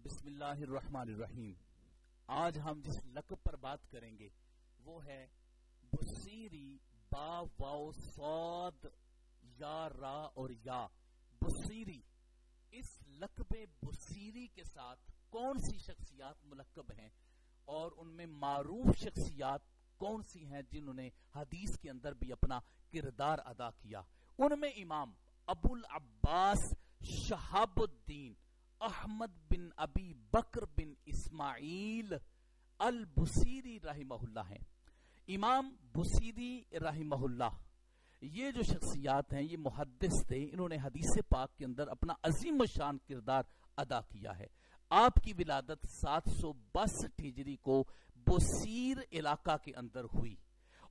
بسم اللہ الرحمن الرحیم۔ آج ہم جس لقب پر بات کریں گے وہ ہے بصیری، با واو صاد یا را اور یا بصیری۔ اس لقب بصیری کے ساتھ کون سی شخصیات ملقب ہیں اور ان میں معروف شخصیات کون سی ہیں جنہوں نے حدیث کے اندر بھی اپنا کردار ادا کیا؟ ان میں امام ابو العباس شہاب الدین احمد بن ابی بکر بن اسماعیل البصیری رحمہ اللہ ہیں۔ امام بصیری رحمہ اللہ یہ جو شخصیات ہیں یہ محدث تھے، انہوں نے حدیث پاک کے اندر اپنا عظیم الشان کردار ادا کیا ہے۔ آپ کی ولادت 762 ہجری کو بصیر علاقہ کے اندر ہوئی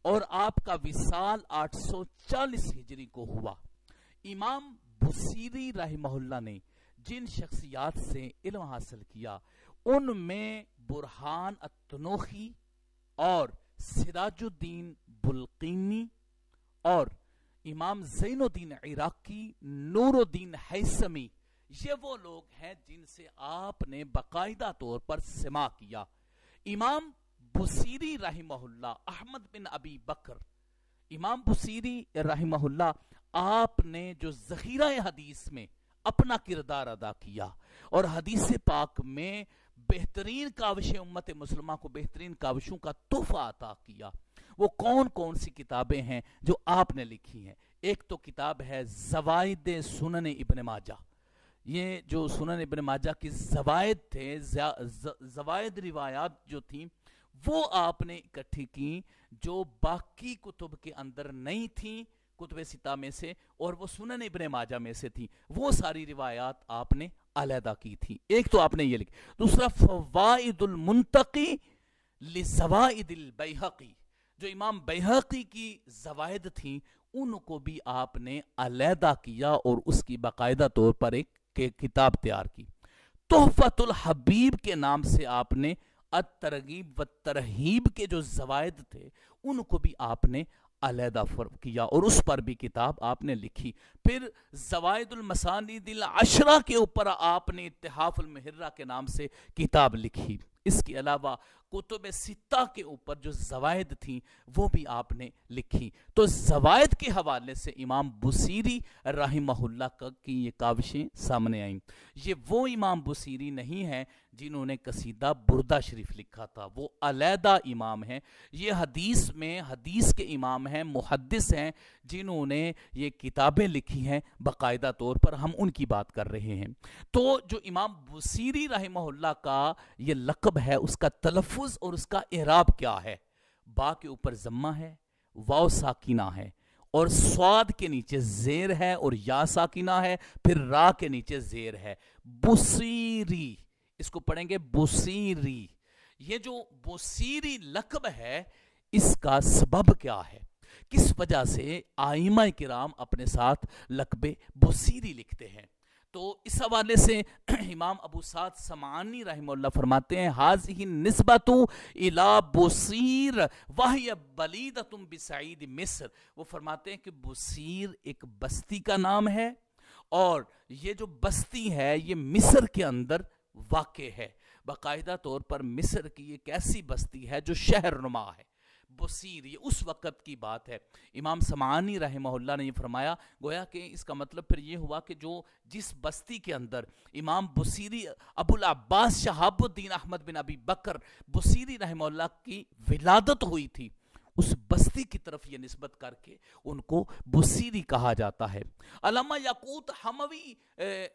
اور آپ کا وصال 840 ہجری کو ہوا۔ امام بصیری رحمہ اللہ نے جن شخصیات سے علم حاصل کیا ان میں برہان التنوخی اور سراج الدین بلقینی اور امام زین الدین عراقی، نور الدین حیثمی، یہ وہ لوگ ہیں جن سے آپ نے باقاعدہ طور پر سماع کیا۔ امام بصیری رحمہ اللہ احمد بن ابی بکر، امام بصیری رحمہ اللہ آپ نے جو ذخیرہ حدیث میں اپنا کردار ادا کیا اور حدیث پاک میں بہترین کاوش امت مسلمہ کو بہترین کاوشوں کا تحفہ عطا کیا، وہ کون کون سی کتابیں ہیں جو آپ نے لکھی ہیں؟ ایک تو کتاب ہے زوائد سنن ابن ماجہ۔ یہ جو سنن ابن ماجہ کی زوائد تھے، زوائد روایات جو تھیں وہ آپ نے اکٹھی کی جو باقی کتب کے اندر نہیں تھیں، کتب ستہ میں سے، اور وہ سنن ابن ماجہ میں سے تھی، وہ ساری روایات آپ نے علیحدہ کی تھی۔ ایک تو آپ نے یہ لکھی۔ دوسرا فوائد المنتقی لزوائد البیہقی، جو امام بیہقی کی زوائد تھیں ان کو بھی آپ نے علیحدہ کیا اور اس کی باقاعدہ طور پر ایک کتاب تیار کی۔ تحفۃ الحبیب کے نام سے آپ نے الترغیب والترہیب کے جو زوائد تھے ان کو بھی آپ نے علیحدہ کیا اور اس پر بھی کتاب آپ نے لکھی۔ پھر زوائد المسانید العشرہ کے اوپر آپ نے اتحاف المحرہ کے نام سے کتاب لکھی۔ اس کے علاوہ کتب ستہ کے اوپر جو زوائد تھیں وہ بھی آپ نے لکھی۔ تو زوائد کے حوالے سے امام بصیری رحمہ اللہ کی یہ کاوشیں سامنے آئیں۔ یہ وہ امام بصیری نہیں ہیں جنہوں نے قصیدہ بردہ شریف لکھا تھا، وہ علیحدہ امام ہیں۔ یہ حدیث میں حدیث کے امام ہیں، محدث ہیں جنہوں نے یہ کتابیں لکھی ہیں باقاعدہ طور پر، ہم ان کی بات کر رہے ہیں۔ تو جو امام بصیری رحمہ اللہ کا یہ لقب ہے اس کا تلفظ اور اس کا اعراب کیا ہے؟ با کے اوپر ضمہ ہے، واو ساکینہ ہے اور صاد کے نیچے زیر ہے اور یا ساکینہ ہے، پھر را کے نیچے زیر ہے۔ بصیری، اس کو پڑھیں گے بصیری۔ یہ جو بصیری لقب ہے اس کا سبب کیا ہے؟ کس وجہ سے ائمہ کرام اپنے ساتھ لقب بصیری لکھتے ہیں؟ تو اس حوالے سے امام ابو سعد سمعانی رحمہ اللہ فرماتے ہیں ھذہ النسبۃ الی بصیر وہی بلیدۃ بسعید مصر۔ وہ فرماتے ہیں کہ بصیر ایک بستی کا نام ہے اور یہ جو بستی ہے یہ مصر کے اندر واقع ہے۔ باقاعدہ طور پر مصر کی ایک ایسی بستی ہے جو شہر نما ہے۔ بصیر یہ اس وقت کی بات ہے۔ امام سمعانی رحمہ اللہ نے یہ فرمایا، گویا کہ اس کا مطلب پھر یہ ہوا کہ جو جس بستی کے اندر امام بصیری ابو العباس شہاب الدین احمد بن ابی بکر بصیری رحمہ اللہ کی ولادت ہوئی تھی، اس بستی کی طرف یہ نسبت کر کے ان کو بصیری کہا جاتا ہے۔ علامہ یاقوت حموی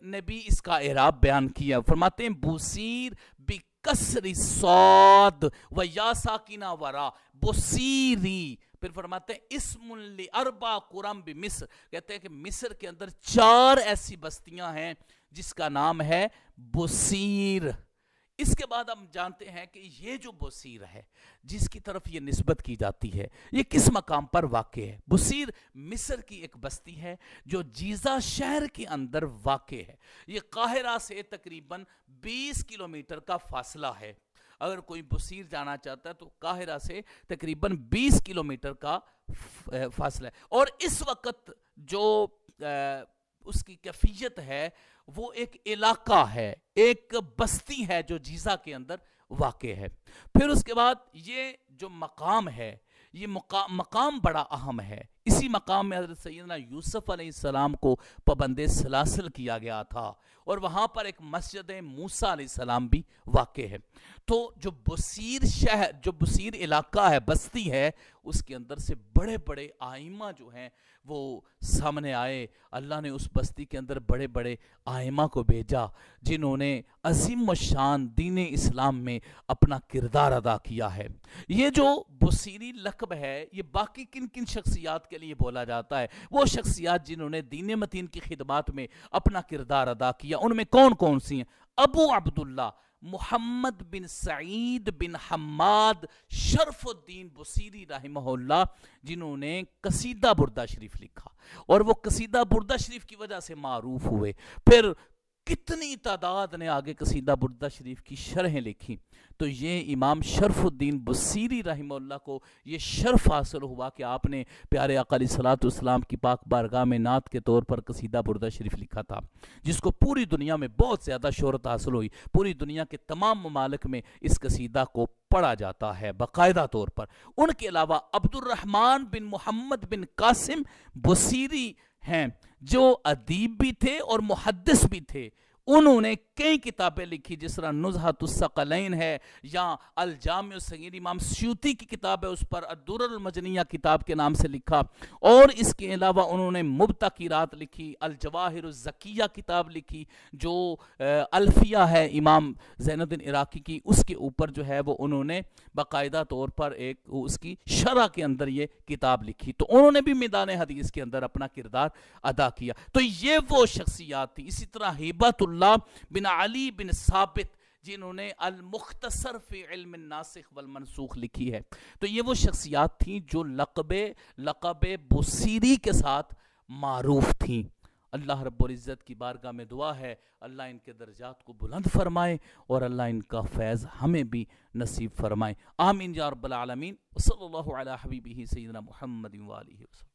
نے بھی اس کا اعراب بیان کیا، فرماتے ہیں بصیر بکسر صاد و یا ساکینہ ورا بصیری۔ پھر فرماتے ہیں اسم لاربع قرم بمصر، کہتے ہیں کہ مصر کے اندر 4 ایسی بستیاں ہیں جس کا نام ہے بصیر۔ اس کے بعد ہم جانتے ہیں کہ یہ جو بصیر ہے جس کی طرف یہ نسبت کی جاتی ہے یہ کس مقام پر واقع ہے؟ بصیر مصر کی ایک بستی ہے جو جیزہ شہر کے اندر واقع ہے۔ یہ قاہرہ سے تقریباً 20 کلومیٹر کا فاصلہ ہے۔ اگر کوئی بصیر جانا چاہتا ہے تو قاہرہ سے تقریباً 20 کلومیٹر کا فاصلہ ہے، اور اس وقت جو اس کی کیفیت ہے وہ ایک علاقہ ہے، ایک بستی ہے جو جیزہ کے اندر واقع ہے۔ پھر اس کے بعد یہ جو مقام ہے، یہ مقام بڑا اہم ہے۔ اسی مقام میں حضرت سیدنا یوسف علیہ السلام کو پابند سلاسل کیا گیا تھا، اور وہاں پر ایک مسجد موسیٰ علیہ السلام بھی واقع ہے۔ تو جو بصیر شہر، جو بصیر علاقہ ہے، بستی ہے، اس کے اندر سے بڑے بڑے آئمہ جو ہیں وہ سامنے آئے۔ اللہ نے اس بستی کے اندر بڑے بڑے آئمہ کو بھیجا جنہوں نے عظیم الشان دین اسلام میں اپنا کردار ادا کیا ہے۔ یہ جو بصیری لقب ہے، یہ باقی کن کن شخصیات کے لیے بولا جاتا ہے؟ وہ شخصیات جنہوں نے دین متین کی خدمات میں اپنا کردار ادا کیا، ان میں کون کون سی ہیں؟ ابو عبداللہ محمد بن سعید بن حماد شرف الدین بصیری رحمہ اللہ، جنہوں نے قصیدہ بردہ شریف لکھا اور وہ قصیدہ بردہ شریف کی وجہ سے معروف ہوئے۔ پھر کتنی تعداد نے آگے قصیدہ بردہ شریف کی شرحیں لکھی۔ تو یہ امام شرف الدین بصیری رحمہ اللہ کو یہ شرف حاصل ہوا کہ آپ نے پیارے آقا علیہ الصلوۃ والسلام کی پاک بارگاہ میں نعت کے طور پر قصیدہ بردہ شریف لکھا تھا، جس کو پوری دنیا میں بہت زیادہ شہرت حاصل ہوئی۔ پوری دنیا کے تمام ممالک میں اس قصیدہ کو پڑھا جاتا ہے باقاعدہ طور پر۔ ان کے علاوہ عبد الرحمن بن محمد بن قاسم بصیری ہیں، جو ادیب بھی تھے اور محدث بھی تھے۔ انہوں نے کئی کتابیں لکھی، جس طرح نزہۃ الثقلین ہے یا الجامع الصغیر، امام سیوطی کی کتاب ہے، اس پر الدرر المجنیہ کتاب کے نام سے لکھا۔ اور اس کے علاوہ انہوں نے مبتکرات لکھی، الجواہر الزکیہ کتاب لکھی، جو الفیہ ہے امام زین الدین عراقی کی، اس کے اوپر جو ہے وہ انہوں نے باقاعدہ طور پر ایک اس کی شرح کے اندر یہ کتاب لکھی۔ تو انہوں نے بھی میدان حدیث کے اندر اپنا کردار ادا کیا۔ تو یہ وہ شخصیات تھی۔ اسی طرح ہیبت اللہ بن علی بن ثابت، جنہوں نے المختصر فی علم الناسخ والمنسوخ لکھی ہے۔ تو یہ وہ شخصیات تھیں جو لقب بصیری کے ساتھ معروف تھیں۔ اللہ رب العزت کی بارگاہ میں دعا ہے اللہ ان کے درجات کو بلند فرمائے اور اللہ ان کا فیض ہمیں بھی نصیب فرمائے، آمین یا رب العالمین۔ صلی اللہ علی حبیبہ سیدنا محمد وآلہ وسلم۔